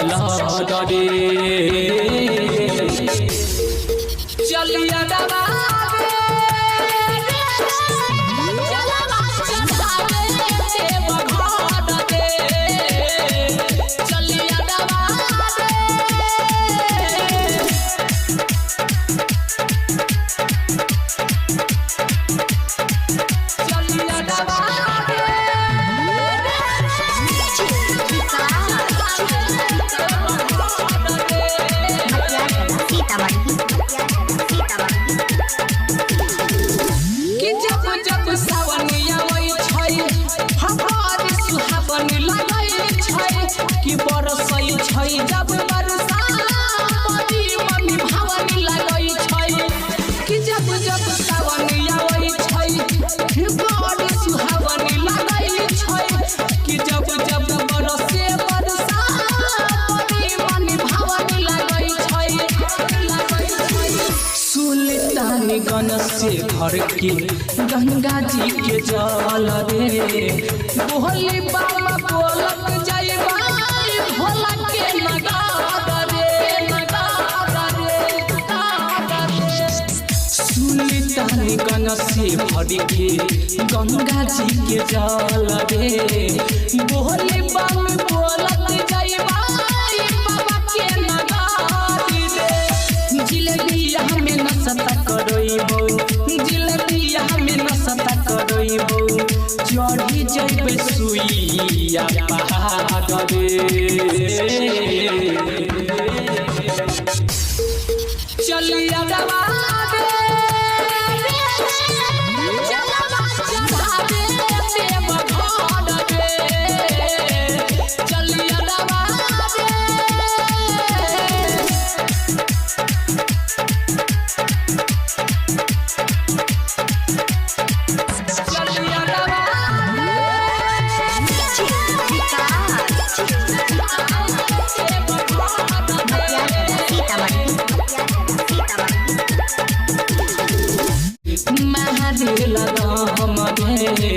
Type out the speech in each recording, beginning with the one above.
Blood रे चलिया कि बरसई छै जब बरसा परी मनी भावनी लगई छै कि जब जब सावन आबै छै बड़ी सुहावनी लगई छै कि जब जब बरसे बरसा परी मनी भावनी लगई छै सुल्तानगंज से घर के गंगा जी के जल रे बोली बाबा बोलक जाइबा भोला के नगार रे सुल्तानगंज से भर के गंगा जी के जल रे बोली बाबा बोलक जाइबा बाबा के नगार रे जिलेबिया में नसता करइबो जिलेबिया में नसता करइबो चढ़ी जइबे सुइया पहाड़ रे चलिया दवा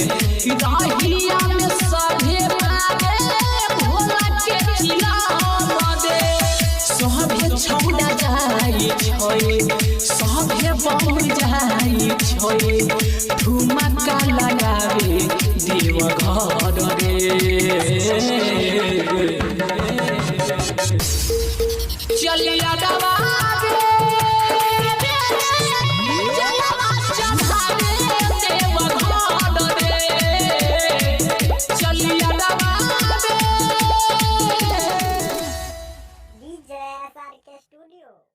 राहिया में सभे मारे भोला के चिलाम दे सभे छौड़ा जाई छै सभे बम जाई छै ठुमका लगावे देव घर रे चलिया दवा DJ SRK Studio।